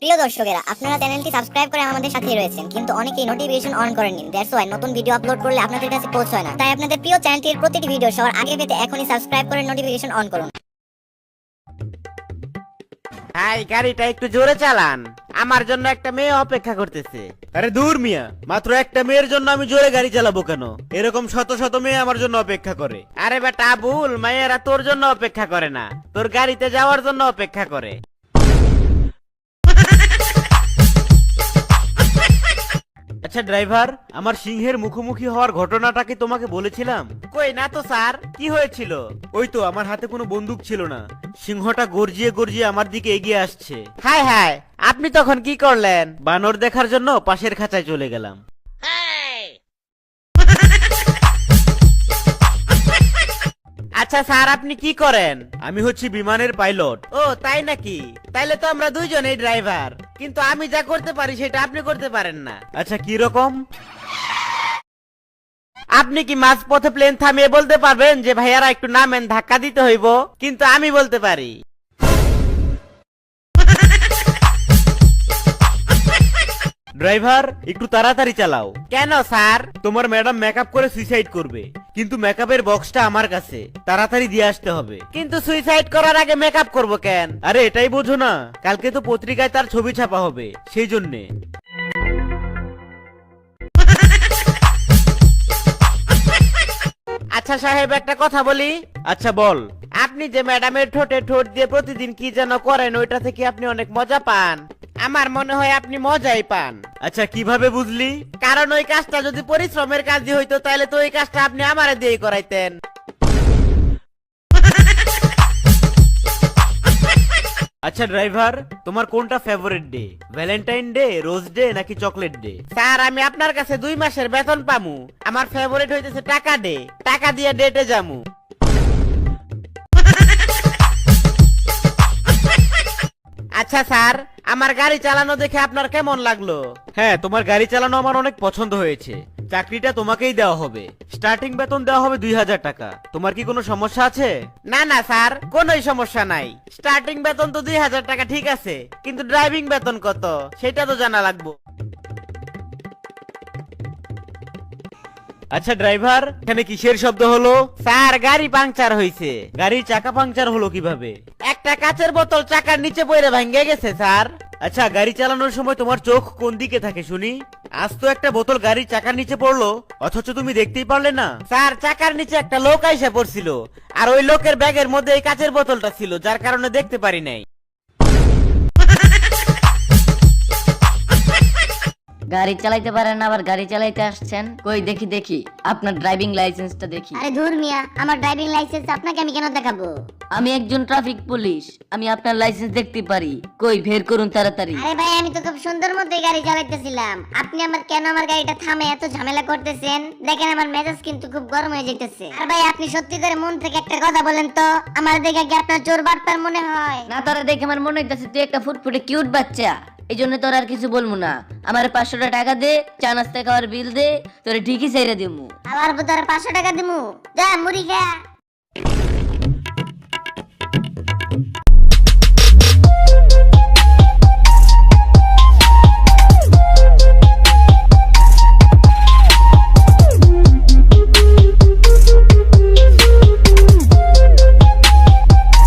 প্রিয় দর্শকেরা, আপনারা চ্যানেলটি সাবস্ক্রাইব করে আমাদের সাথেই রয়েছেন, কিন্তু অনেকেই নোটিফিকেশন অন করেননি। দ্যাটস ওয়াই নতুন ভিডিও আপলোড করলে আপনাদের কাছে পৌঁছায় না। তাই আপনাদের প্রিয় চ্যানেলটির প্রতিটি ভিডিও সবার আগে পেতে এখনই সাবস্ক্রাইব করে নোটিফিকেশন অন করুন। ভাই গাড়িটা একটু জোরে চালান, আমার জন্য একটা মেয়ে অপেক্ষা করতেছে। আরে দূর মিয়া, মাত্র একটা মেয়ের জন্য আমি জোরে গাড়ি চালাবো কেন? এরকম শত শত মেয়ে আমার জন্য অপেক্ষা করে। আরে বেটা আবুল, মায়েরা তোর জন্য অপেক্ষা করে না, তোর গাড়িতে যাওয়ার জন্য অপেক্ষা করে। আচ্ছা ড্রাইভার, আমার সিংহের মুখোমুখি হওয়ার ঘটনাটা কি তোমাকে বলেছিলাম? কই না তো স্যার, কি হয়েছিল? ওই তো, আমার হাতে কোনো বন্দুক ছিল না, সিংহটা গর্জিয়ে গর্জিয়ে আমার দিকে এগিয়ে আসছে। হায় হায়, আপনি তখন কি করলেন? বানর দেখার জন্য পাশের খাঁচায় চলে গেলাম। আচ্ছা স্যার, আপনি কি করেন? আমি হচ্ছি বিমানের পাইলট। ও তাই নাকি? তাইলে তো আমরা দুইজনেই ড্রাইভার, কিন্তু আমি যা করতে পারি সেটা আপনি করতে পারেন না। আচ্ছা কি রকম? আপনি কি মাঝ পথে প্লেন থামিয়ে বলতে পারবেন যে ভাইয়ারা একটু নামেন, ধাক্কা দিতে হইব? কিন্তু আমি বলতে পারি। ড্রাইভার একটু তাড়াতাড়ি চালাও। কেন স্যার? তোমার ম্যাডাম মেকআপ করে সুইসাইড করবে, কিন্তু মেকআপের বক্সটা আমার কাছে, তাড়াতাড়ি দিয়ে আসতে হবে। কিন্তু সুইসাইড করার আগে মেকআপ করব কেন? আরে এটাই বোঝো না, কালকে তো পত্রিকায় তার ছবি ছাপা হবে, সেই জন্যে। আচ্ছা সাহেব, একটা কথা বলি। আচ্ছা বল। আপনি যে ম্যাডামের ঠোঁটে ঠোঁট দিয়ে প্রতিদিন কি যেন করেন, ওইটা থেকে আপনি অনেক মজা পান। আমার মনে হয় আপনি মজাই পান। আচ্ছা কিভাবে বুঝলি? কারণ ওই কাজটা যদি পরিশ্রমের কাজই হইতো, তাহলে তো ওই কাজটা আপনি আমারে দিয়েই করাইতেন। আচ্ছা ড্রাইভার, তোমার কোনটা favourite day? Valentine day, rose day নাকি চকলেট ডে? স্যার, আমি আপনার কাছে 2 মাসের বেতন পামু। আমার ফেভারিট হইতেছে টাকা ডে, টাকা দিয়ে ডেটে যামু। আচ্ছা স্যার, আমার গাড়ি চালানো দেখে আপনার কেমন লাগলো? হ্যাঁ, তোমার গাড়ি চালানো আমার অনেক পছন্দ হয়েছে। চাকরিটা তোমাকেই দেওয়া হবে, স্টার্টিং বেতন দেওয়া হবে 2000 টাকা। তোমার কি কোনো সমস্যা আছে? না না স্যার, কোনোই সমস্যা নাই। স্টার্টিং বেতন তো 2000 টাকা ঠিক আছে, কিন্তু ড্রাইভিং বেতন কত সেটা তো জানা লাগবে। আচ্ছা ড্রাইভার, এখানে কিসের শব্দ হলো? স্যার, গাড়ি পাংচার হইছে। গাড়ির চাকা পাংচার হলো কিভাবে? একটা কাচের বোতল চাকার নিচে পড়ে ভেঙে গেছে স্যার। আচ্ছা, গাড়ি চালানোর সময় তোমার চোখ কোন দিকে থাকে শুনি? আজ তো একটা বোতল গাড়ির চাকার নিচে পড়লো, অথচ তুমি দেখতেই পারলে না। স্যার, চাকার নিচে একটা লোক আইসা পড়ছিল, আর ওই লোকের ব্যাগের মধ্যে এই কাচের বোতলটা ছিল, যার কারণে দেখতে পারি নাই। গাড়ি চালাইতে পারেন আবার গাড়ি চালাইতে আসছেন? কই দেখি দেখি আপনার ড্রাইভিং লাইসেন্সটা দেখি। আরে ধুর মিয়া, আমার ড্রাইভিং লাইসেন্স আপনাকে আমি কেন দেখাবো? আমি একজন ট্রাফিক পুলিশ, আমি আপনার লাইসেন্স দেখতে পারি। কই বের করুন তাড়াতাড়ি। আরে ভাই, আমি তো খুব সুন্দর মতোই গাড়ি চালাইতেছিলাম। আপনি আমার গাড়িটা থামে এত ঝামেলা করতেছেন? দেখেন আমার মেজাজ কিন্তু খুব গরম হয়ে যাইতেছে। আর ভাই, আপনি সত্যি করে মন থেকে একটা কথা বলেন তো, আমার দেখে কি আপনার চোর বাটপার মনে হয়? না, তোরা দেখে আমার মনে হইতাছে তুই একটা ফুটফুটে কিউট বাচ্চা, এই জন্য তোর আর কিছু বলবো না। আমার 500 টাকা দে, চা নাস্তা খাওয়ার বিল দে, তোরে ঠিকই চাইরা দিমু। আবার তোর 500 টাকা দিমু? যা মুড়ি খা।